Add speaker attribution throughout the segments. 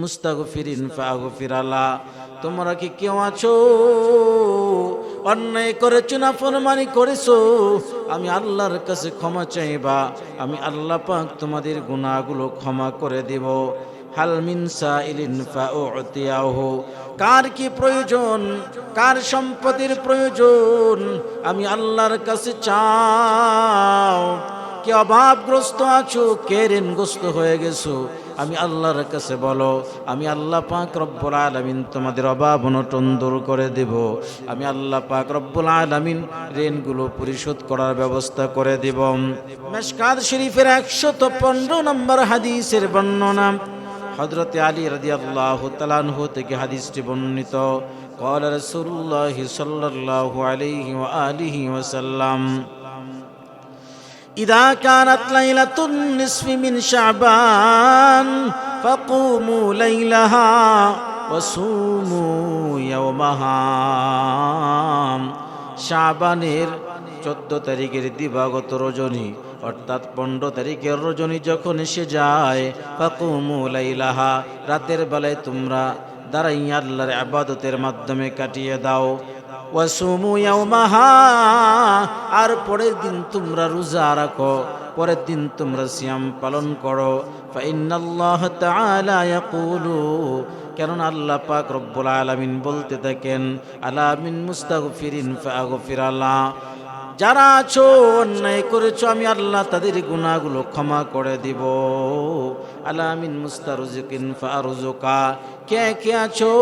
Speaker 1: মুস্তাগফিরিন ফাগফির আল্লাহ। তোমরা কি কেউ আছো অন্যায় করেছো, নাফরমানি করেছো, আমি আল্লাহর কাছে ক্ষমা চাইবা, আমি আল্লাহ পাক তোমাদের গুনাহগুলো ক্ষমা করে দেব। হাল মিন সাইলিন ফাউতিয়াহু, কার কি প্রয়োজন, কার সম্পদের প্রয়োজন, আমি আল্লাহর কাছে চাও। কে অভাবগ্রস্ত আছো, কে ঋণগ্রস্ত হয়ে গেছো, আমি আল্লাহর কাছে বলো, আমি আল্লাহ পাক রব্বুল আলামিন তোমাদের অভাব অনটন দূর করে দেব। আমি আল্লাহ পাক রব্বুল আলামিন ঋণগুলো পরিশোধ করার ব্যবস্থা করে দেব। মিশকাত শরীফের 115 নম্বর হাদিসের বর্ণনা, হযরত আলী রাদিয়াল্লাহু তাআলা আনহু থেকে হাদিসটি বর্ণিত। قال رسول الله صلى الله عليه وآله وسلم إذا كانت ليلة النصف من شعبان فقوموا ليلها وصوموا يومها। শাবানের 14 তারিখের দিবাগত রজনী অর্থাৎ 15 তারিখের রজনী যখন এসে যায়, ফাকুমু লাইলাহা, রাতের বেলায় তোমরা দাঁড়াইয়া আল্লাহর ইবাদতের মাধ্যমে কাটিয়ে দাও। ওয়াসুমু ইয়াওমাহা, আর পরের দিন তোমরা রোজা রাখো, পরের দিন তোমরা সিয়াম পালন করো। ফাইন্নাল্লাহ তাআলা ইয়াকুলু, কেননা আল্লাহ পাক রব্বুল আলামিন বলতে থাকেন, আলা মিন মুস্তাগফিরিন ফাগফির আল্লাহ, যারা আছো অন্যায় করেছো আমি আল্লাহ তাদের গুনাহগুলো ক্ষমা করে দিব। আলা মিন মুস্তারজিকিন ফারজুকা, কে কে আছো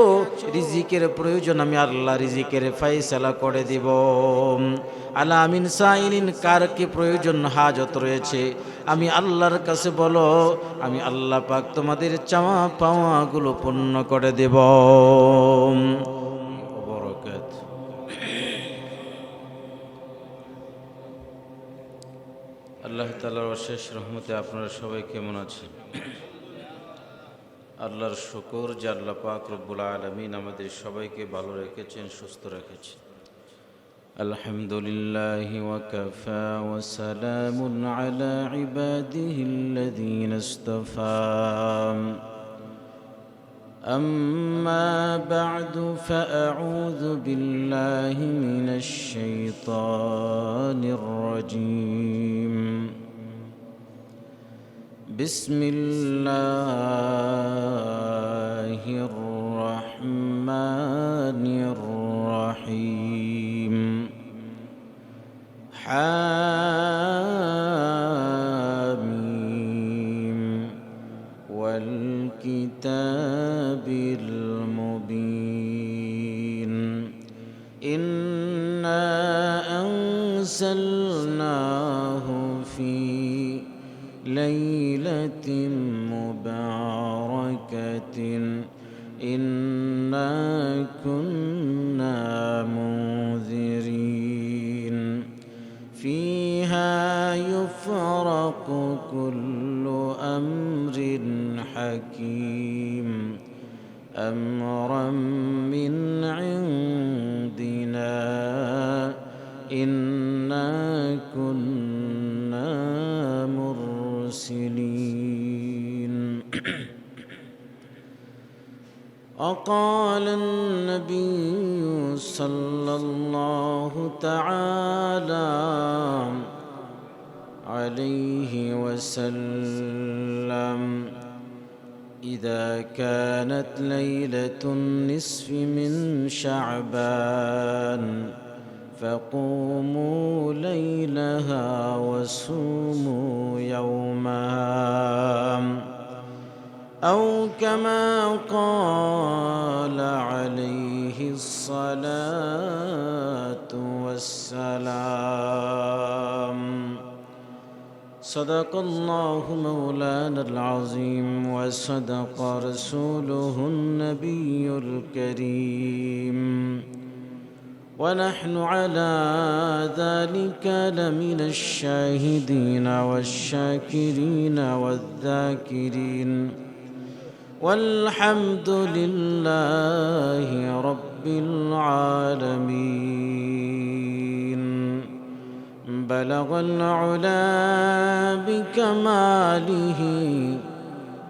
Speaker 1: রিজিকের প্রয়োজন আমি আল্লাহ রিজিকের ফয়সালা করে দিব। আলা মিন সাইলিন, কার কি প্রয়োজন হাজত রয়েছে আমি আল্লাহর কাছে বলো, আমি আল্লাহ পাক তোমাদের চাওয়া পাওয়াগুলো পূর্ণ করে দেব। আল্লাহ তাআলার অশেষ রহমতে আপনারা সবাই কেমন আছেন? আল্লাহর শুকর যে আল্লাহ পাক রব্বুল আলামিন আমাদের সবাইকে ভালো রেখেছেন, সুস্থ রেখেছেন। আলহামদুলিল্লাহি ওয়া কাফা ওয়া সালামুন আলা ইবাদিহিল্লাযীনা ইসতাফা। أما بعد فأعوذ بالله من الشيطان الرجيم. بسم الله الرحمن الرحيم. حاميم والكتاب المبين. إنا أنزلناه في ليلة مباركة إنا كنا منذرين فيها يفرق كل أمر حكيم أمرا من عندنا إنا كنا مرسلين. وقال النبي صلى الله تعالى عليه وسلم إذا كانت ليلة النصف من شعبان فقوموا ليلها وصوموا يومها، أو كما قال عليه الصلاة والسلام. صدق الله مولانا العظيم وصدق رسوله النبي الكريم، ونحن على ذلك لمن الشاهدين والشاكرين والذاكرين، والحمد لله رب العالمين. بلغ العلا بكماله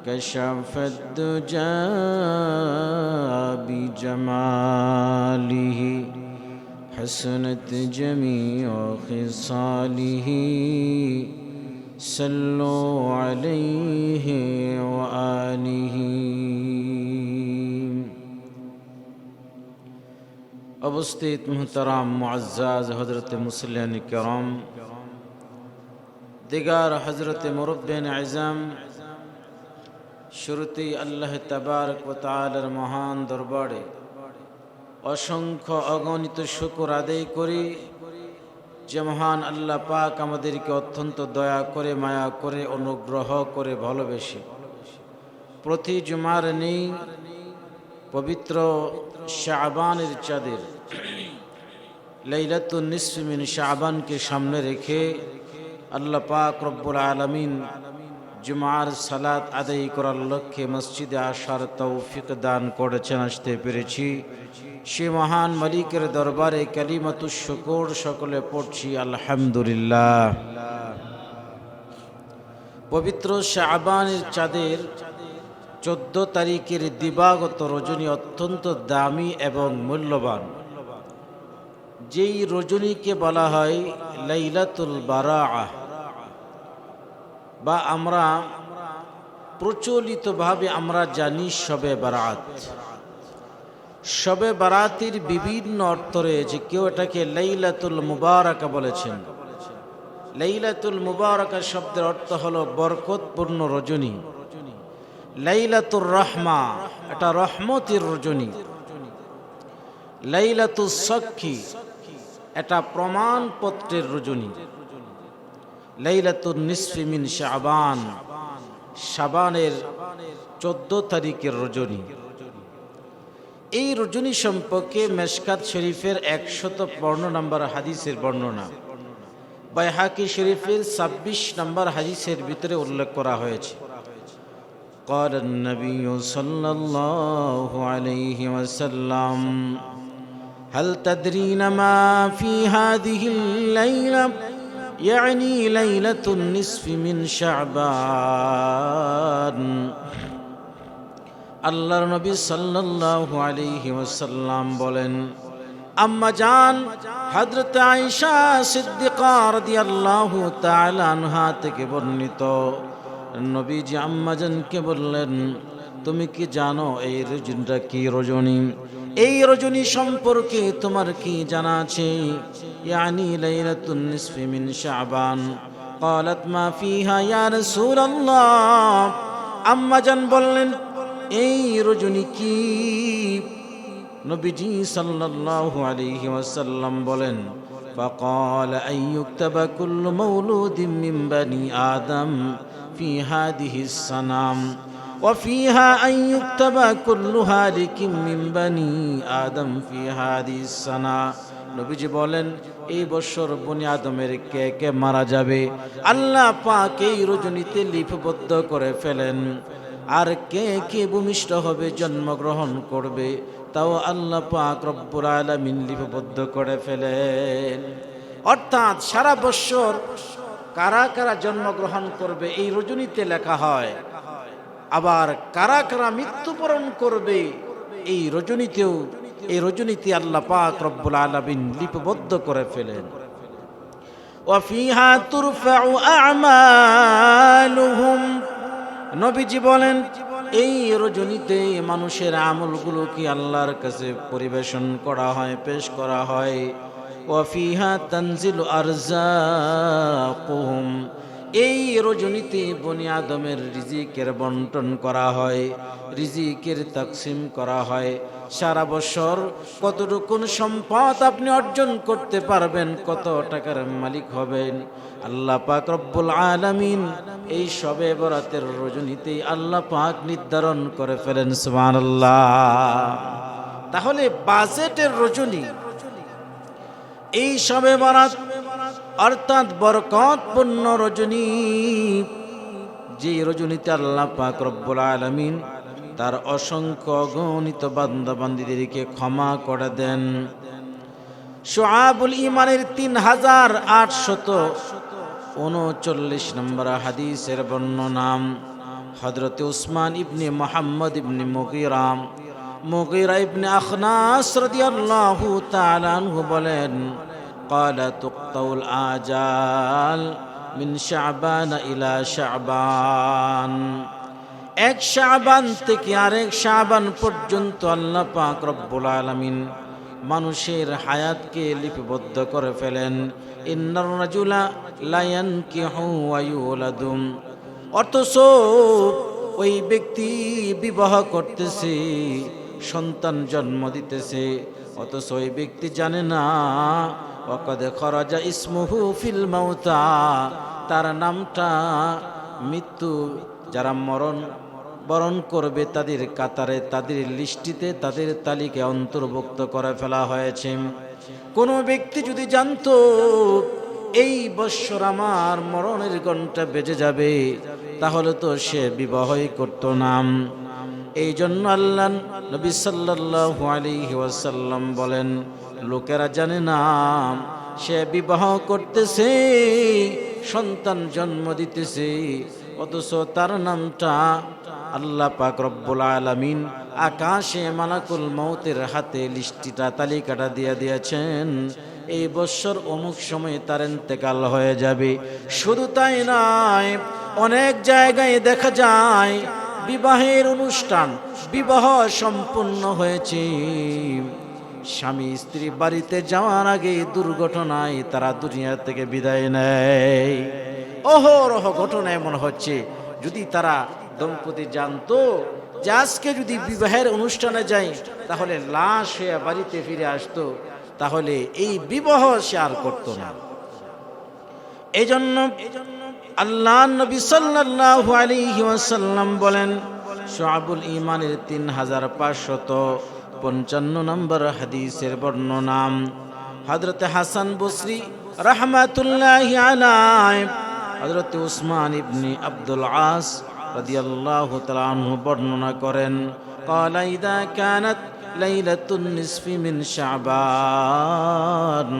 Speaker 1: كشف الدجى بجماله حسنت جميع خصاله صلوا عليه وآله অবস্থিত মুহতারাম মুআজ্জাজ হযরত মুসল্লিয়ান কিরাম দিগার হযরত মুরব্বিয়ান আযম শুরুতেই আল্লাহ তাবারক ওয়া তাআলার মহান দরবারে অসংখ্য অগণিত শুকর আদায় করি যে মহান আল্লাহ পাক আমাদেরকে অত্যন্ত দয়া করে মায়া করে অনুগ্রহ করে ভালোবেসে প্রতি জুমার নেই পবিত্র শাবানের চাঁদের লাইলাতুন নিসফি মিন শাবানকে সামনে রেখে আল্লাহ পাক রব্বুল আলামিন জুমার সালাত আদায় করার লক্ষ্যে মসজিদে আসার তৌফিক দান করেছেন, আসতে পেরেছি। সে মহান মালিকের দরবারে কালিমাতুশ শুকর সকলে পড়ছি আলহামদুলিল্লাহ। পবিত্র শাবানের চাঁদের 14 তারিখের দিবাগত রজনী অত্যন্ত দামি এবং মূল্যবান। যেই রজনীকে বলা হয় লাইলাতুল বারাআহ, বা আমরা প্রচলিতভাবে আমরা জানি শবে বারাত। শবে বারাতের বিভিন্ন অর্থ রয়েছে। কেউ এটাকে লাইলাতুল মুবারাকা বলেছেন। লাইলাতুল মুবারাকা শব্দের অর্থ হলো বরকতপূর্ণ রজনী। লাইলাতুর রহমা, এটা রহমতের রজনী। লাইলাতুস সাক্ষী, এটা প্রমাণপত্রের রজনী। লাইলাতুন নিসফি মিন শাবান, শাবানের 14 তারিখের রজনী। এই রজনী সম্পর্কে মেশকাত শরীফের 152 নম্বর হাদিসের বর্ণনা, বাইহাকি শরীফের 26 নম্বর হাদিসের ভিতরে উল্লেখ করা হয়েছে। قال النبي صلى الله عليه وسلم هل تدرين ما في هذه الليلة يعني ليلة النصف من شعبان। আল্লাহর নবী সাল্লাল্লাহু আলাইহি ওয়াসাল্লাম বলেন, আম্মা জান হযরত আয়েশা সিদ্দিকা রাদিয়াল্লাহু তাআলা আনহা থেকে বর্ণিত, নবীজি আম্মা জানকে বললেন, তুমি কি জানো এই রজনীটা কি রজনী? এই রজনী সম্পর্কে তোমার কি জানা আছে? ইয়ানি লাইলাতুন নিসফি মিন শাবান। ক্বালাত মা ফিহা ইয়া রাসূলুল্লাহ। আম্মা জান বললেন, এই রজনী কি? নবীজি সাল্লাল্লাহু আলাইহি ওয়াসাল্লাম বলেন, ফাকাল আইয়ুকতাবা কুল্লু মাউলুদিন মিন বানি আদম ফি হাদিহিস সানাম ওয়া ফিহা আইয়ুকতাবা কুল্লু হালিকিম মিন বানি আদম ফি হাদিহিস সানা। নবীজি বলেন, এই বছর বনি আদমের কে কে মারা যাবে আল্লাহ পাক এই রজনীতে লিপিবদ্ধ করে ফেলেন, আর কে কে ভূমিষ্ঠ হবে, জন্মগ্রহণ করবে, তাও আল্লাহ পাক রব্বুল আলামিন লিপিবদ্ধ করে ফেলেন। অর্থাৎ সারা বছর কারা কারা জন্মগ্রহণ করবে এই রজনীতে লেখা হয়, আবার কারা কারা মৃত্যুবরণ করবে এই রজনীতেও, এই রজনীতে আল্লাহ পাক রব্বুল আলামিন লিপিবদ্ধ করে ফেলেন। ওয়া ফিহা তুরফাউ আমালুহুম। নবীজি বলেন, এই রজনীতে মানুষের আমলগুলো কি আল্লাহর কাছে পরিবেশন করা হয়, পেশ করা হয়। ওয়া ফিহা তানজিলু আরযাকুহুম। এই রজনীতে বনি আদমের রিজিকের বন্টন করা হয়, রিজিকের তাকসিম করা হয়। সারা বছর কতটুকু সম্পদ আপনি অর্জন করতে পারবেন, কত টাকার মালিক হবেন, আল্লাহ পাক রব্বুল আলামিন এই শবে বরাতের রজনীতে আল্লাহ পাক নির্ধারণ করে ফেলেন। সুবহানাল্লাহ। তাহলে বাজেটের রজনী এই শবে বরাত, অর্থাৎ বরকতপূর্ণ রজনী, যে রজনীতে আল্লাহ পাক রব্বুল আলামিন তার অসংখ্য অগণিত বান্দা বান্দীদেরকে ক্ষমা করে দেন। শুআবুল ঈমানের 3839 নম্বর হাদিসের বর্ণনা, হযরত উসমান ইবনে মুহাম্মদ ইবনে মুগীরা ইবনে আখনাস রাদিয়াল্লাহু তাআলা আনহু বলেন, ক্বালা তুকতাউল আজাল মিন শাবান ইলা শাবান, এক শাবান থেকে আরেক শাবান পর্যন্ত আল্লাহ পাক রব্বুল আলামিন মানুষের হায়াতকে লিপিবদ্ধ করে ফেলেন। ইন্নার রাজুলা লা ইয়ানকিহু ওয়া ইউলাদুম, অথচ ওই ব্যক্তি বিবাহ করতেছে, সন্তান জন্ম দিতেছে, অথচ ওই ব্যক্তি জানে না ওয়াকাদ খরাজা ইসমুহু ফিল মাউতা, তার নামটা মৃত্যু যারা বরণ করবে তাদের কাতারে, তাদের লিস্টিতে, তাদের তালিকায় অন্তর্ভুক্ত করে ফেলা হয়েছে। কোনো ব্যক্তি যদি জানতো এই বৎসর আমার মরণের ঘণ্টা বেজে যাবে, তাহলে তো সে বিবাহই করত না। এই জন্য আল্লাহ নবী সাল্লাল্লাহু আলাইহি ওয়াসাল্লাম বলেন, লোকেরা জানে না সে বিবাহ করতেছে, সন্তান জন্ম দিতেছে, অথচ তার নামটা আল্লাহ পাক রব্বুল আলামিন আকাশে মালাকুল মউতের হাতে লিস্টিটা, তালিকাটা দিয়ে দিয়েছেন, এই বৎসর অমুক সময় তার ইন্তেকাল হয়ে যাবে। শুধু তাই নয়, অনেক জায়গায় দেখা যায় বিবাহের অনুষ্ঠান, বিবাহ সম্পূর্ণ হয়েছে, স্বামী স্ত্রী বাড়িতে যাওয়ার আগে দুর্ঘটনায় তারা দুনিয়া থেকে বিদায় নেয়। অহরহ ঘটনা এমন হচ্ছে, যদি তারা দম্পতি জানতো যে আজকে যদি বিবাহের অনুষ্ঠানে যায় তাহলে লাশ হয়ে বাড়িতে ফিরে আসতো, তাহলে এই বিবাহ সে আর করতো না। এই জন্য আল্লাহ নবী সাল্লাল্লাহু আলাইহি ওয়াসাল্লাম বলেন, শুআবুল ঈমানের 3555 নম্বর হাদিসের বর্ণনা, হযরত হাসান বসরি রাহমাতুল্লাহি আলাইহি হযরত উসমান ইবনে আব্দুল আস রাদিয়াল্লাহু তাআলা আনহু বর্ণনা করেন, ক্বালা ইযা কানাত লাইলাতুন নিসফি মিন শাবান,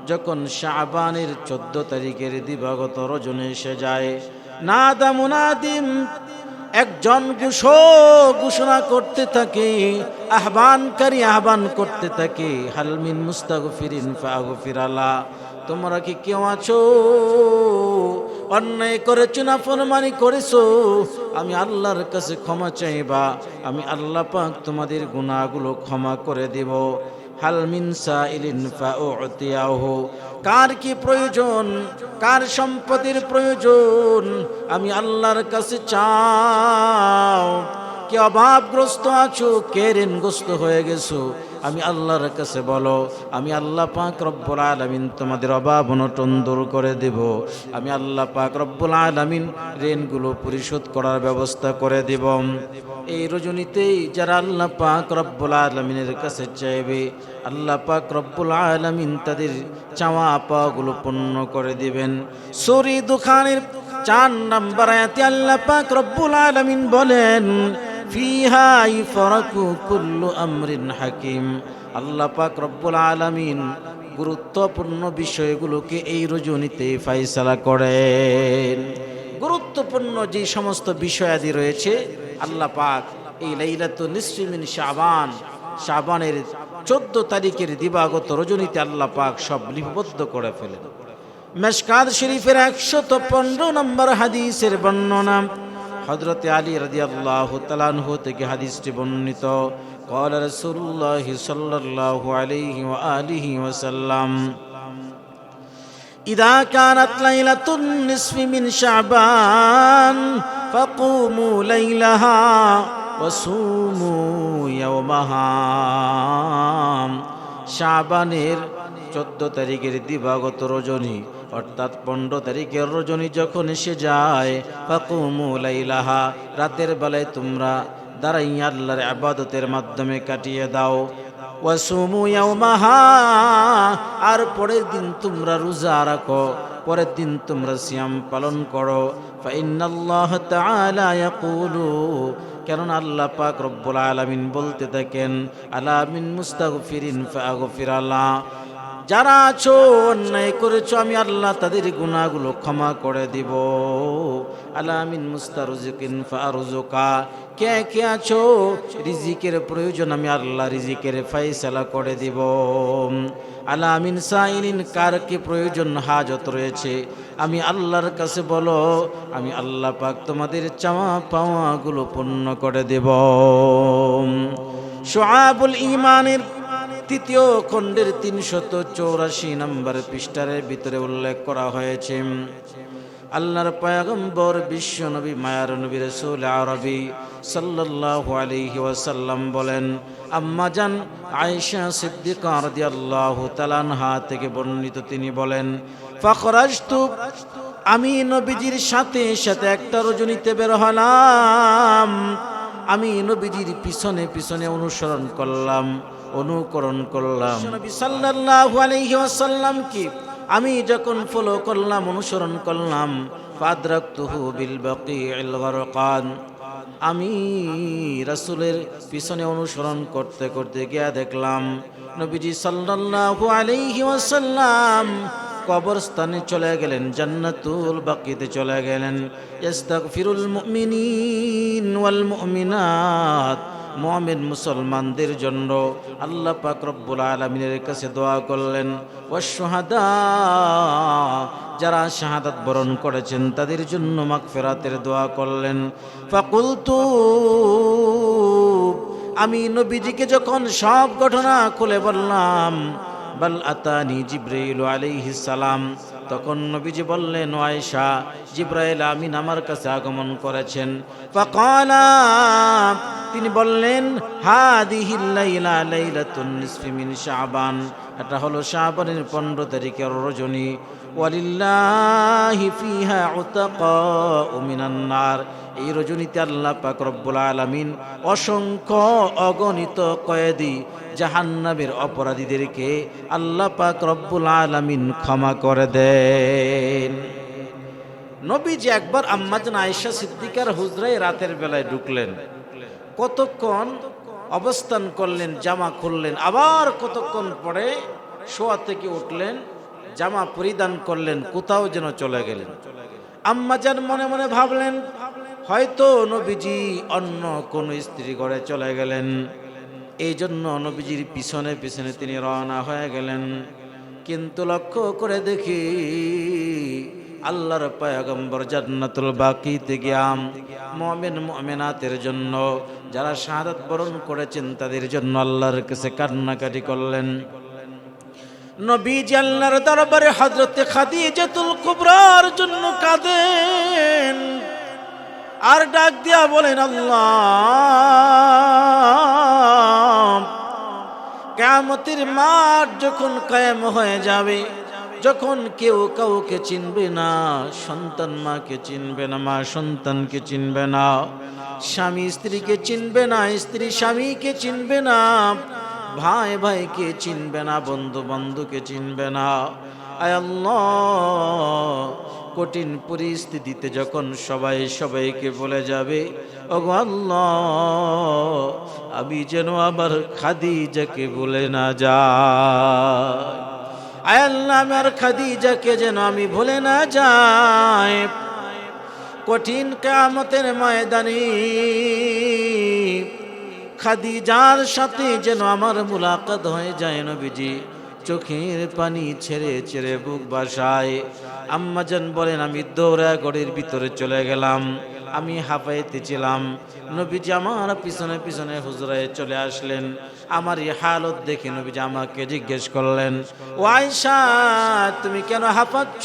Speaker 1: যখন শাবানের 14 তারিখের দিবাগত রজনী এসে যায়, নাদা মুনাদিম, একজন ঘোষণা করতে থাকে, আহ্বানকারী আহ্বান করতে থাকে, হাল মিন মুস্তাগফিরিন ফাগফিরালা, তোমরা কি কেউ আছো অন্যায় করেছো, নাফরমানি করেছো, আমি আল্লাহর কাছে ক্ষমা চাইবা, আমি আল্লাহ পাক তোমাদের গুনাহগুলো ক্ষমা করে দেব। হাল মিন সাইলিন ফাউতিয়াহু, কার কি প্রয়োজন, কার সম্পদের প্রয়োজন, আমি আল্লাহর কাছে চাও। কে অভাবগ্রস্ত আছো, কে ঋণগ্রস্ত হয়ে গেছো, আমি আল্লাহর কাছে বলো, আমি আল্লাহ পাক রব্বুল আলামিন তোমাদের অভাব অনটন দূর করে দেব, আমি আল্লাহ পাক রব্বুল আলামিন ঋণগুলো পরিশোধ করার ব্যবস্থা করে দেব। এই রজনীতেই যারা আল্লাহ পাক রব্বুল আলামিনের কাছে চাইবে, আল্লাহ পাক রব্বুল আলামিন তাদের চাওয়া পাওয়াগুলো পূর্ণ করে দিবেন। সূরা দুখানের 4 নম্বর আয়াতে আল্লাহ পাক রব্বুল আলামিন বলেন, ফিহা ইফরাকু কুল্লু আমরিন হাকিম, আল্লাহ পাক রব্বুল আলামিন গুরুত্বপূর্ণ বিষয়গুলোকে এই রজনীতে ফয়সালা করেন। গুরুত্বপূর্ণ যে সমস্ত বিষয়াদি রয়েছে আল্লাহ পাক এই লাইলাতুন নিসফি মিন শাবান, শাবানের 14 তারিখের দিবাগত রজনীতে আল্লাহ পাক সব লিপিবদ্ধ করে ফেলেন। মিশকাত শরীফের 115 নম্বর হাদিসের বর্ণনা, হযরত আলী রাদিয়াল্লাহু তাআলা আনহু থেকে হাদিসটি বর্ণিত, ক্বালা রাসূলুল্লাহ সাল্লাল্লাহু আলাইহি ওয়া আলিহি ওয়াসাল্লাম, ইযা কানাত লাইলাতুন নিসফি মিন শাবান ফাকুমু লাইলাহা ওয়া সুমু ইয়াওমাহা, শাবানের 14 তারিখের দিবাগত রজনী অর্থাৎ 15 তারিখের রজনী যখন এসে যায়, ফাকুমু লাইলাহা, রাতের বেলায় তোমরা দাঁড়াইয়া আল্লাহর ইবাদতের মাধ্যমে কাটিয়ে দাও, ওয়াসুমু ইয়াওমাহা, আর পরের দিন তোমরা রোজা রাখো, পরের দিন তোমরা সিয়াম পালন করো। ফাইন্নাল্লাহ তাআলা ইয়াকুলু, কেননা আল্লাহ পাক রব্বুল আলামিন বলতে থাকেন, আলা মিন মুস্তাগফিরিন ফাগফিরালা, যারা আছো অন্যায় করেছো আমি আল্লাহ তাদের গুনাহগুলো ক্ষমা করে দিব। আলামিন মুস্তারজিকিন ফারজুকা, কে কে আছো রিজিকের প্রয়োজন আমি আল্লাহ রিজিকের ফয়সালা করে দিব। আলামিন সাইলিন, কার কি প্রয়োজন হাজত রয়েছে আমি আল্লাহর কাছে বলো, আমি আল্লাহ পাক তোমাদের চাওয়া পাওয়াগুলো পূর্ণ করে দেব। শুআবুল ঈমানের তৃতীয় খণ্ডের 384 নম্বর পৃষ্ঠার ভিতরে উল্লেখ করা হয়েছে, আল্লাহর পয়গম্বর বিশ্ব নবী মায়ার নবী রাসূল আরবি সাল্লাল্লাহু আলাইহি ওয়াসাল্লাম বলেন, আম্মা জান আয়েশা সিদ্দিকা রাদিয়াল্লাহু তাআলা আনহা থেকে বর্ণিত, তিনি বলেন, ফাখরাজতু, আমি নবীজির সাথে সাথে একটা রজনীতে বের হলাম। আমি নবীজির পিছনে পিছনে অনুকরণ করলাম নবী সাল্লাল্লাহু আলাইহি ওয়াসাল্লাম কি আমি যখন ফলো করলাম, অনুসরণ করলাম, ফাদরাকতুহু বিল বাকিউল গারকান, আমি রাসূলের পিছনে অনুসরণ করতে করতে গিয়ে দেখলাম নবীজি সাল্লাল্লাহু আলাইহি ওয়াসাল্লাম কবরস্থানে চলে গেলেন, জান্নাতুল বাকিতে চলে গেলেন। ইস্তাগফিরুল মুমিনিন ওয়াল মুমিনাত, মুমিন মুসলমানদের জন্য আল্লাহ পাক রব্বুল আলামিনের কাছে দোয়া করলেন। ওয়াশ-শুহাদা, যারা শাহাদাত বরণ করেছেন তাদের জন্য মাগফিরাতের দোয়া করলেন। ফাকুলতু, আমি নবীজিকে যখন সব ঘটনা খুলে বললাম, বাল আতানি জিবরাইল আলাইহিস সালাম, তখন নবীজি বললেন, ও আয়েশা, জিবরাইল আমিন আমার কাছে আগমন করেছেন। ফাকালা, তিনি বললেন, হাদিহিল লাইলা লাইলাতুন নিসফি মিন শাবান, এটা হলো শাবানের 15 তারিখের রজনী। ওয়ালিল্লাহি ফিহা উতাকাউ মিনান নার, এই রজনীতে আল্লাহ পাক রব্বুল আলামিন অসংখ্য অগণিত কয়েদি জাহান্নামের অপরাধীদেরকে আল্লাহ পাক রব্বুল আলামিন ক্ষমা করে দেন। নবীজি একবার আম্মা জান আয়েশা সিদ্দিকার হুজরায় রাতের বেলায় ঢুকলেন, কতক্ষণ অবস্থান করলেন, জামা খুললেন, আবার কতক্ষণ পরে শোয়া থেকে উঠলেন, জামা পরিধান করলেন, কোথাও যেন চলে গেলেন। আম্মা জান মনে মনে ভাবলেন, হয়তো নবীজি অন্য কোন স্ত্রী ঘরে চলে গেলেন, এই জন্য নবীজির পিছনে পিছনে তিনি রওনা হয়ে গেলেন। কিন্তু লক্ষ্য করে দেখি আল্লাহর পয়গম্বর জান্নাতুল বাকিতে গিয়া মুমিন মুমিনাতের জন্য, যারা শাহাদাত বরণ করেছেন তাদের জন্য আল্লাহর কাছে কান্নাকাটি করলেন। নবীজি আল্লাহর দরবারে হযরতে খাদিজাতুল কুবরার জন্য কাঁদেন আর ডাক দিয়া বলেন, আল্লাহ, কিয়ামতের মাঠ যখন কায়েম হয়ে যাবে, যখন কেউ কাউকে চিনবে না, সন্তান মাকে চিনবে না, মা সন্তানকে চিনবে না, স্বামী স্ত্রীকে চিনবে না, স্ত্রী স্বামীকে চিনবে না, ভাই ভাইকে চিনবে না, বন্ধু বন্ধুকে চিনবে না। আয় আল্লাহ, কঠিন পরিস্থিতিতে যখন সবাই সবাইকে বলে যাবে, ওগো আল্লাহ, আমি যেন আবার খাদিজাকে বলে না যাই। আয় আল্লাহ, আমার খাদিজাকে যেন আমি ভুলে না যাই। কঠিন কিয়ামতের ময়দানে খাদিজার সাথে যেন আমার মুলাকাত হয়ে যায়। নবীজি চোখের পানি ছেড়ে ছেড়ে বুক বাসায়। আম্মা জান বলেন, আমি দৌড়া ঘরের ভিতরে চলে গেলাম, আমি হাঁপাইতেছিলাম। নবীজি আমার পিছনে পিছনে হুজরায় চলে আসলেন। আমার এই হালত দেখে নবীজি আমাকে জিজ্ঞেস করলেন, ও আয়েশা, তুমি কেন হাঁপাচ্ছ?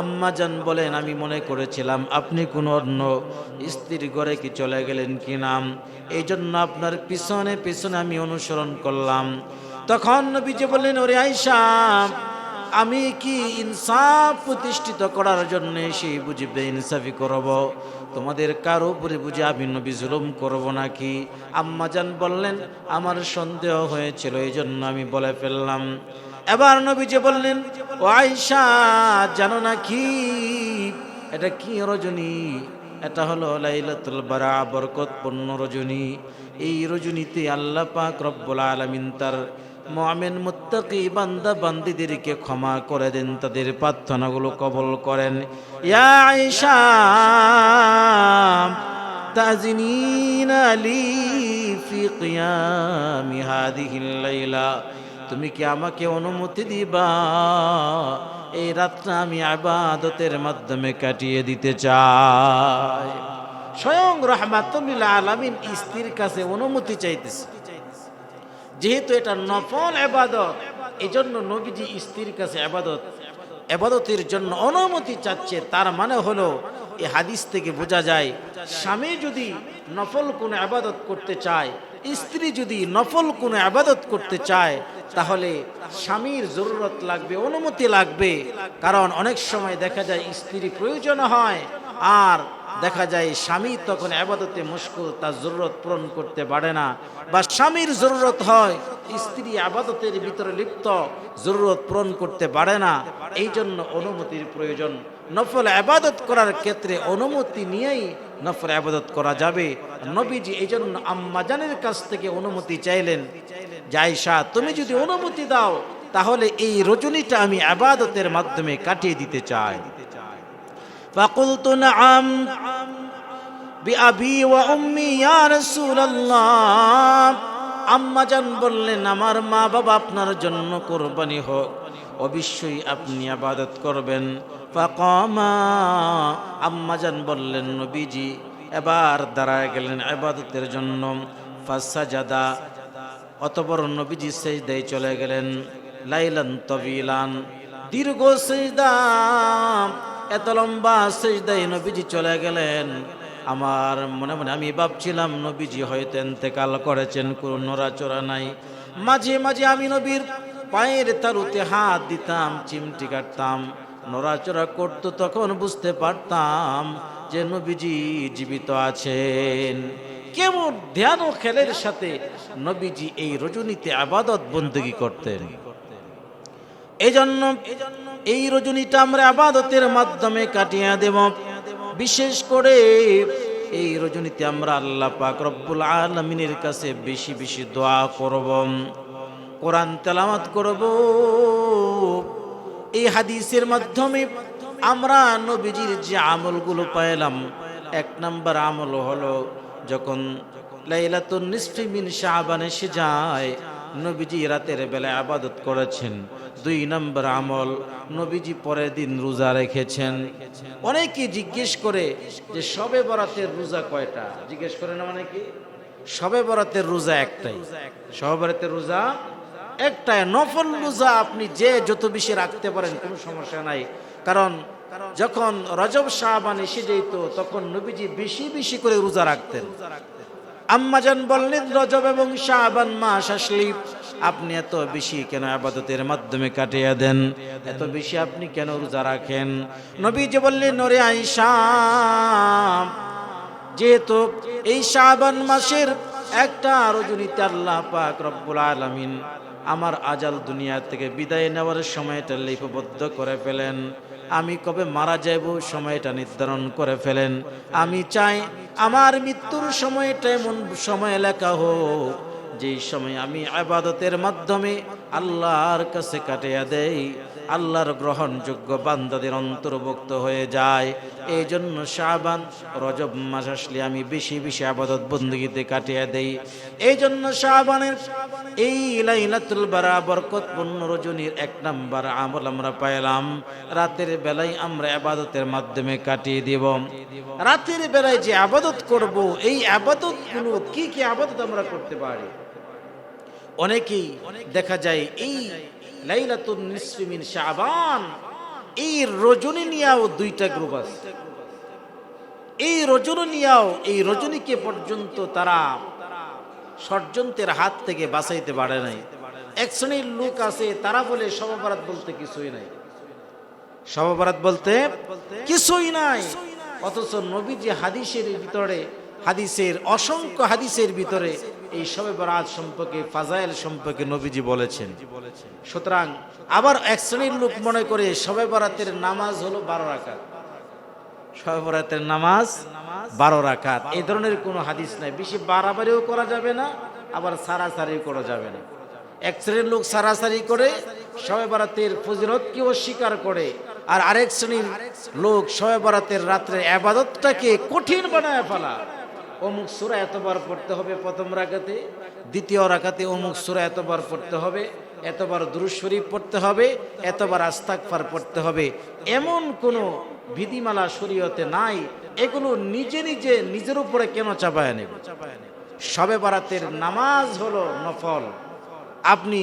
Speaker 1: আম্মা জান বলেন, আমি মনে করেছিলাম আপনি কোনো অন্য স্ত্রীর ঘরে কি চলে গেলেন কি নাম, এই জন্য আপনার পিছনে পিছনে আমি অনুসরণ করলাম। তখন নবীজি বললেন, ওরে আয়েশা, আমি কি ইনসাফ প্রতিষ্ঠিত করার জন্য সেই বুঝি বেইনসাফি করব? তোমাদের কারো উপরে বুঝি আমি নবী জুলুম করব নাকি? আম্মা জান বললেন, আমার সন্দেহ হয়েছিল, এই জন্য আমি বলে ফেললাম। এবার নবীজি বললেন, ও আয়েশা, জানো না কি এটা কি রজনী? এটা হলো লাইলাতুল বারা, বরকতপূর্ণ রজনী। এই রজনীতে আল্লাহ পাক রব্বুল আলামিন তার মুমিন মুত্তাকি বান্দা বান্দীদেরকে ক্ষমা করে দেন, তাদের প্রার্থনাগুলো কবুল করেন। ইয়া আয়েশা তাজিনিনা লি ফি কিয়ামি হাদিহিল লাইলা, তুমি কি আমাকে অনুমতি দিবা এই রাতটা আমি ইবাদতের মাধ্যমে কাটিয়ে দিতে চাই। স্বয়ং রাহমাতুল লিল আলামিন স্ত্রীর কাছে অনুমতি চাইতেছে, যেহেতু এটা নফল ইবাদত, এজন্য নবীজি স্ত্রীর কাছে ইবাদতের জন্য অনুমতি চাচ্ছে। তার মানে হলো এই হাদিস থেকে বোঝা যায়, স্বামী যদি নফল কোনো ইবাদত করতে চায়, স্ত্রী যদি নফল কোনো ইবাদত করতে চায়, তাহলে স্বামীর জরুরত লাগবে, অনুমতি লাগবে। কারণ অনেক সময় দেখা যায় স্ত্রী প্রয়োজন হয়, আর দেখা যায় স্বামী তখন ইবাদতে মশগুল, তার জরুরত পূরণ করতে পারে না, বা স্বামীর জরুরত হয়, স্ত্রী ইবাদতের ভিতরে লিপ্ত, জরুরত পূরণ করতে পারে না। এই জন্য অনুমতির প্রয়োজন। নফল ইবাদত করার ক্ষেত্রে অনুমতি নিয়েই নফল ইবাদত করা যাবে। নবীজি এই জন্য আম্মা জানের কাছ থেকে অনুমতি চাইলেন, যে আয়েশা তুমি যদি অনুমতি দাও তাহলে এই রজনীটা আমি ইবাদতের মাধ্যমে কাটিয়ে দিতে চাই। ফাকুলতু নাআম বিআবি ওয়া উম্মি ইয়া রাসূলুল্লাহ, আম্মা জান বললেন আমার মা বাবা আপনার জন্য কুরবানি হোক, অবশ্যই আপনি ইবাদত করবেন। ফাকামা, আম্মা জান বললেন নবীজি এবার দাঁড়ায় গেলেন ইবাদতের জন্য। ফাসাজাদা, অতঃপর নবীজি সিজদায় চলে গেলেন। লাইলান তাবিলান, দীর্ঘ সিজদা, এত লম্বা সিজদায় নবীজি চলে গেলেন। আমার মনে মনে আমি ভাবছিলাম নবীজি হয়তো ইন্তেকাল করেছেন, কোনো নড়াচড়া নাই। মাঝে মাঝে আমি নবীর পায়ের তালুতে হাত দিতাম, চিমটি কাটতাম, নড়াচড়া করতো, তখন বুঝতে পারতাম যে নবীজি জীবিত আছেন। কেমন ধ্যান ও খেলের সাথে নবীজি এই রজনীতে ইবাদত বন্দেগী করতেন। এজন্য এই রজনীটা আমরা ইবাদতের মাধ্যমে কাটিয়ে দেব। বিশেষ করে এই রজনীতে আমরা আল্লাহ পাক রব্বুল আলামিনের কাছে বেশি বেশি দোয়া করব, কোরআন তেলাওয়াত করব। এই হাদিসের মাধ্যমে আমরা নবীজির যে আমলগুলো পাইলাম, এক নাম্বার আমল হলো যখন লাইলাতুন নিসফি মিন শাবান এসে যায়, নবীজি রাতের বেলা ইবাদত করেছেন। 2 নম্বর আমল, নবীজি পরের দিন রোজা রেখেছেন। অনেকে জিজ্ঞেস করে যে শবে বরাতের রোজা কয়টা, জিজ্ঞেস করে না অনেকে। শবে বরাতের রোজা একটাই, শবে বরাতের রোজা একটাই। নফল রোজা আপনি যে যত বেশি রাখতে পারেন কোনো সমস্যা নাই, কারণ যখন রজব শাবান এসে যেত তখন নবীজি বেশি বেশি করে রোজা রাখতেন। আম্মাজান বললেন রজব এবং শাবান মাস আসলে আপনি এত বেশি কেন ইবাদতের মাধ্যমে কাটিয়ে দেন, এত বেশি আপনি কেন রোজা রাখেন? নবীজি বললেন ওরে আয়েশা, যেহেতু এই শাবান মাসের একটা রজনীতে আল্লাহ পাক রব্বুল আলামিন আমার আজাল দুনিয়া থেকে বিদায় নেওয়ার সময়টা লিপিবদ্ধ করে ফেলেন। আমি কবে মারা যাব সময়টা নির্ধারণ করে ফেলেন। আমি চাই আমার মৃত্যুর সময়টা এমন সময় লেখা হোক যেই সময় আমি ইবাদতের মাধ্যমে আল্লাহর কাছে কাটিয়ে দেই, আল্লাহর গ্রহণযোগ্য বান্দাদের অন্তর্ভুক্ত হয়ে যায়। এই জন্য শাবান রজব মাস আসলে আমি বেশি বেশি ইবাদত বন্দেগীতে কাটিয়ে দেই। এই জন্য শাবানের এই লাইলাতুল বারা বরকতপূর্ণ রজনীর 1 নম্বর আমল আমরা পাইলাম, রাতের বেলায় আমরা ইবাদতের মাধ্যমে কাটিয়ে দেব। রাতের বেলায় যে ইবাদত করব, এই ইবাদতগুলো কি কি ইবাদত আমরা করতে পারি? অনেকেই দেখা যায় এই লাইলাতুন নিসফি মিন শাবান এই রজনী নিয়েও 2টা গ্রুপ আছে। এই রজনী নিয়েও এই রজনীকে পর্যন্ত তারা ষড়যন্ত্রের হাত থেকে বাঁচাইতে পারে নাই। এক শ্রেণীর লোক আছে তারা বলে শবে বরাত বলতে কিছুই নাই, শবে বরাত বলতে কিছুই নাই। অথচ নবীজি হাদিসের ভিতরে, হাদিসের অসংখ্য হাদিসের ভিতরে এই শবে বরাত সম্পর্কে, ফাজাইল সম্পর্কে নবীজি বলেছেন। সুতরাং আবার এক শ্রেণীর লোক মনে করে শবে বরাতের নামাজ হলো 12 রাকাত, শবে বরাতের নামাজ 12 রাকাত। এই ধরনের কোনো হাদিস নাই। বেশি বাড়াবাড়িও করা যাবে না, আবার সারাসারিও করা যাবে না। এক শ্রেণীর লোক সারাসারি করে শবে বরাতের ফজিলতকে অস্বীকার করে, আর আরেক শ্রেণীর লোক শবে বরাতের রাত্রে ইবাদতটাকে কঠিন বানায় ফেলা। অমুক সূরা এতবার পড়তে হবে প্রথম রাকাতে, দ্বিতীয় রাকাতে অমুক সূরা এতবার পড়তে হবে, এতবার দুরূদ শরীফ পড়তে হবে, এতবার ইস্তিগফার পড়তে হবে, এমন কোনো বিধিমালা শরীয়তে নাই। এগুলো নিজে নিজে নিজের উপরে কেন চাপায় নেব? শবে বরাতের নামাজ হলো নফল। আপনি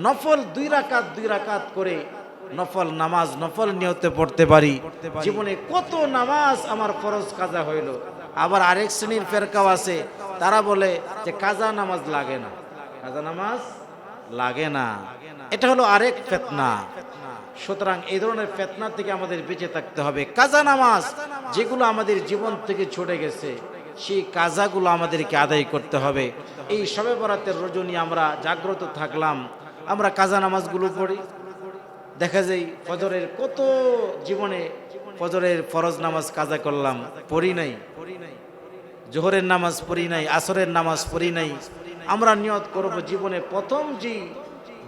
Speaker 1: নফল 2 রাকাত করে নফল নামাজ নফল নিয়তে পড়তে পারি। জীবনে কত নামাজ আমার ফরজ কাজা হইল। আবার আরেক শ্রেণীর ফেরকাও আছে, তারা বলে যে কাজা নামাজ লাগে না, কাজা নামাজ লাগে না। এটা হলো আরেক ফিতনা। সুতরাং এই ধরনের ফিতনা থেকে আমাদের বেঁচে থাকতে হবে। কাজা নামাজ যেগুলো আমাদের জীবন থেকে ছুটে গেছে, সেই কাজাগুলো আমাদেরকে আদায় করতে হবে। এই শবে বরাতের রজনী আমরা জাগ্রত থাকলাম, আমরা কাজা নামাজগুলো পড়ি। দেখা যায় ফজরের কত জীবনে ফজরের ফরজ নামাজ কাজা করলাম, পড়ি নাই। জোহরের নামাজ পড়ি নাই, আসরের নামাজ পড়ি নাই। আমরা নিয়ত করব জীবনে প্রথম যে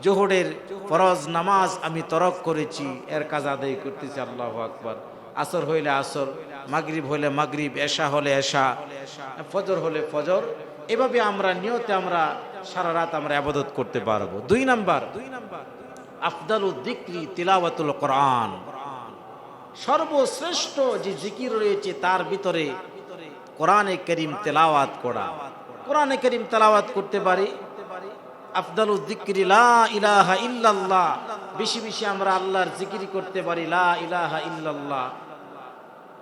Speaker 1: জোহরের ফরজ নামাজ আমি তরক করেছি, এর কাজা আদায় করতেছি। আল্লাহু আকবার। আসর হইলে আসর, মাগরিব হইলে মাগরিব, এশা হলে এশা, ফজর হলে ফজর। এভাবে আমরা নিয়তে আমরা সারা রাত আমরা ইবাদত করতে পারবো। 2 নাম্বার, আফদালুদ যিকরি তিলাওয়াতুল কোরআন। সর্বশ্রেষ্ঠ যে জিকির রয়েছে তার ভিতরে কোরআনে কারীম তেলাওয়াত করা। কোরআনে কারীম তেলাওয়াত করতে পারি। আফদালুদ যিকরি লা ইলাহা ইল্লাল্লাহ। বেশি বেশি আমরা আল্লাহর জিকির করতে পারি, লা ইলাহা ইল্লাল্লাহ।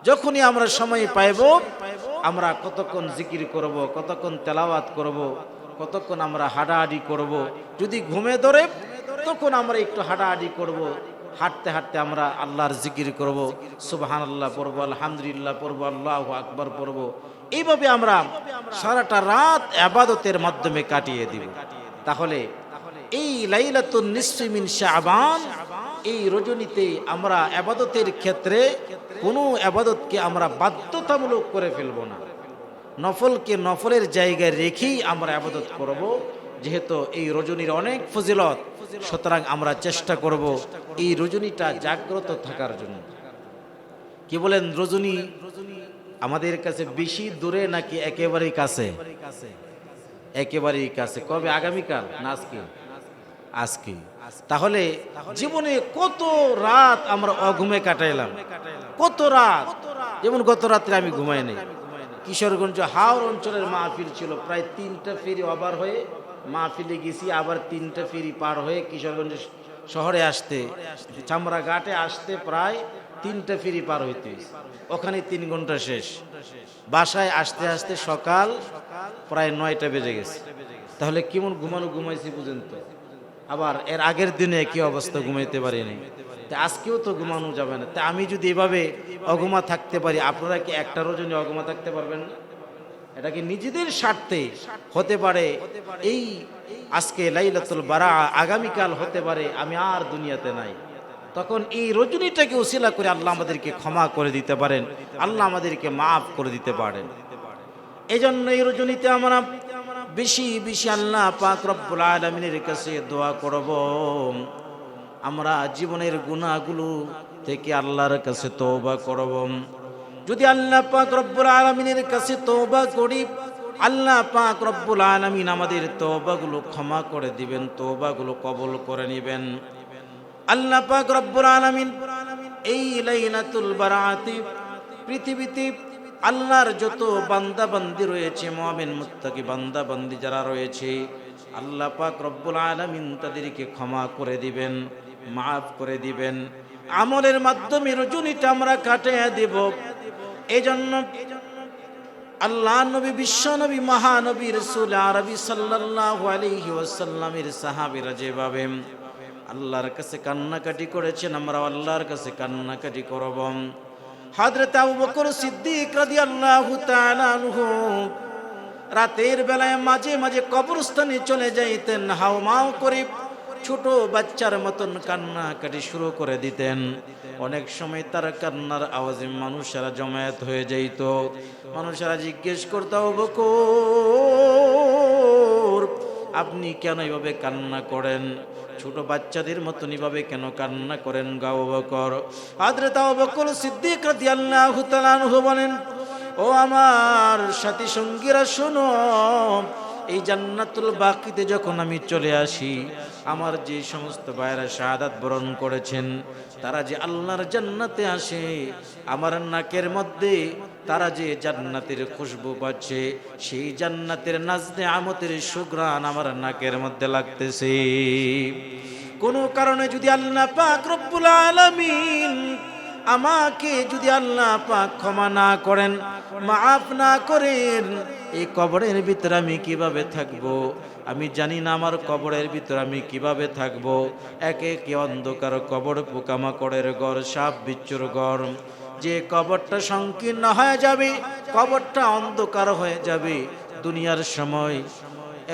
Speaker 1: যখনই আমরা সময় পাইব আমরা কতক্ষণ জিকির করব, কতক্ষণ তেলাওয়াত করব, কতক্ষণ আমরা হাঁটাহাঁটি করব। যদি ঘুমে ধরে তখন আমরা একটু হাঁটাহাঁটি করব, হাঁটতে হাঁটতে আমরা আল্লাহর জিকির করব, সুবহানাল্লাহ পড়ব, আলহামদুলিল্লাহ পড়ব, আল্লাহু আকবার পড়ব। এইভাবে আমরা সারাটা রাত ইবাদতের মাধ্যমে কাটিয়ে দিব। তাহলে এই লাইলাতুন নিসফি মিন শাবান, এই রজনীতে আমরা ইবাদতের ক্ষেত্রে কোনো ইবাদতকে আমরা বাধ্যতামূলক করে ফেলব না। নফলকে নফলের জায়গায় রেখেই আমরা ইবাদত করব। যেহেতু এই রজনীর অনেক ফজিলত, সুতরাং আমরা চেষ্টা করব এই রজনীটা জাগ্রত থাকার জন্য। কি বলেন, রজনী আমাদের কাছে বেশি দূরে নাকি একেবারেই কাছে? একেবারেই কাছে। কবে? আগামীকাল না আজকে? আজকে। তাহলে জীবনে কত রাত আমরা অঘুমে কাটাইলাম, কত রাত। যেমন গত রাত্রে আমি ঘুমাই নাই। কিশোরগঞ্জ হাওর অঞ্চলের মাহফিল ছিল, প্রায় 3টা ফেরি ওভার হয়ে মাহফিলে গেছি, আবার 3টা ফেরি পার হয়ে কিশোরগঞ্জ শহরে আসতে, চামড়া ঘাটে আসতে প্রায় 3টা ফেরি পার হইতে, ওখানে 3 ঘন্টা শেষ। বাসায় আসতে আসতে সকাল প্রায় 9টা বেজে গেছে। তাহলে কেমন ঘুমাইছি বুঝেন তো। আবার এর আগের দিনে কি অবস্থা, ঘুমাইতে পারিনি। তা আজকেও তো ঘুমানো যাবে না। তা আমি যদি এভাবে অঘুমা থাকতে পারি, আপনারা কি একটা রজনী অঘুমা থাকতে পারবেন না? এটা কি নিজেদের স্বার্থে হতে পারে? এই আজকে লাইলাতুল বারা, আগামীকাল হতে পারে আমি আর দুনিয়াতে নাই। তখন এই রজনীটাকে উসিলা করে আল্লাহ আমাদেরকে ক্ষমা করে দিতে পারেন, আল্লাহ আমাদেরকে মাফ করে দিতে পারেন। এই জন্য এই রজনীতে আমরা বেশি বেশি আল্লাহ পাক রব্বুল আলামিনের কাছে দোয়া করব। আমরা জীবনের গুনাহগুলো থেকে আল্লাহর কাছে তওবা করব। যদি আল্লাহ পাক রব্বুল আলামিনের কাছে তওবা করি, আল্লাহ পাক রব্বুল আলামিন আমাদের তওবাগুলো ক্ষমা করে দিবেন, তওবাগুলো কবুল করে নেবেন। আল্লাহ পাক রব্বুল আলামিন এই লাইলাতুল বারাতে পৃথিবীতে আল্লাহর যত বান্দা বান্দি রয়েছে, মুমিন মুত্তাকি বান্দা বান্দি যারা রয়েছে, আল্লাহ পাক রব্বুল আলামিন তাদেরকে ক্ষমা করে দিবেন, মাফ করে দিবেন। আমলের মাধ্যমে রজনীটা আমরা কাটিয়ে দেব। এই জন্য আল্লাহ নবী, বিশ্ব নবী, মহানবী রাসূল আরবি সাল্লাল্লাহু আলাইহি ওয়াসাল্লামের সাহাবীরা যেভাবে আল্লাহর কাছে কান্নাকাটি করেছেন, আমরা আল্লাহর কাছে কান্নাকাটি করব। হযরত আবু বকর সিদ্দিক রাদিয়াল্লাহু তাআলা আনহু রাতের বেলায় মাঝে মাঝে কবরস্থানে চলে যাইতেন, হাউমাউ করে ছোট বাচ্চার মতন কান্নাকাটি শুরু করে দিতেন। অনেক সময় তার কান্নার আওয়াজে মানুষেরা জমায়েত হয়ে যাইত। মানুষেরা জিজ্ঞেস করত, আবু বকর আপনি কেন এভাবে কান্না করেন? ছোট বাচ্চাদের মতন এভাবে কেন কান্না করেন গো আবু বকর? হযরত আবু বকর সিদ্দিক রাদিয়াল্লাহু তাআলা আনহু বলেন, ও আমার সাথী সঙ্গীরা শোনো, এই জান্নাতুল বাকিতে যখন আমি চলে আসি, আমার যে সমস্ত ভাইয়েরা শাহাদাত বরণ করেছেন তারা যে আল্লাহর জান্নাতে আসে, আমার নাকের মধ্যে তারা যে জান্নাতের খুশবু পাচ্ছে, সেই জান্নাতের নাজনে আমতের সুঘ্রাণ আমার নাকের মধ্যে লাগতেছে। কোনো কারণে যদি আল্লাহ পাক রব্বুল আলামিন আমাকে যদি আল্লাহ পাক ক্ষমা না করেন, মাফ না করেন, এই কবরের ভিতরে আমি কিভাবে থাকব? আমি জানি না আমার কবরের ভিতরে আমি কিভাবে থাকব। একে একে অন্ধকার কবর, পোকামাকড়ের ঘর, সাপ বিচ্ছুর ঘর, যে কবরটা সংকীর্ণ হয়ে যাবে, কবরটা অন্ধকার হয়ে যাবে। দুনিয়ার সময়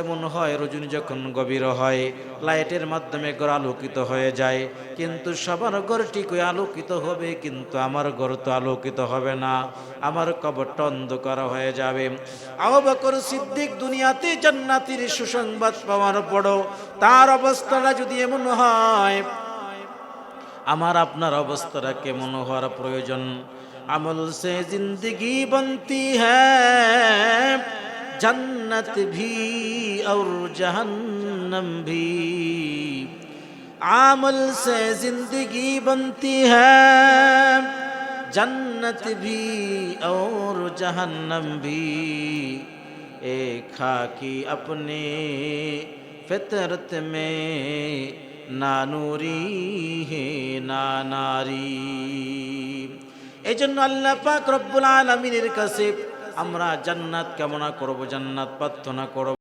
Speaker 1: এমন হয়, রজনী যখন গভীর হয় লাইটের মাধ্যমে ঘর আলোকিত হয়ে যায়, কিন্তু সবার ঘর ঠিকই আলোকিত হবে, কিন্তু আমার ঘর তো আলোকিত হবে না, আমার কবরটা অন্ধকার হয়ে যাবে। আবু বকর সিদ্দিক দুনিয়াতে জান্নাতের সুসংবাদ পাওয়ার পরও তার অবস্থাটা যদি এমন হয়, আমার আপনার অবস্থাটা কেমন হওয়ার প্রয়োজন? আমল সে জিন্দগি বনতি হ্যায়, जन्नत भी और जहन्नम भी, आमल से जिंदगी बनती है, जन्नत भी और जहन्नम भी, एक खाकी अपने फितरत में, ना नूरी है ना नारी। এই জন্য আল্লাহ পাক রব্বুল আলামিনের কাছে আমরা জান্নাত কামনা করব, জান্নাত প্রার্থনা করব।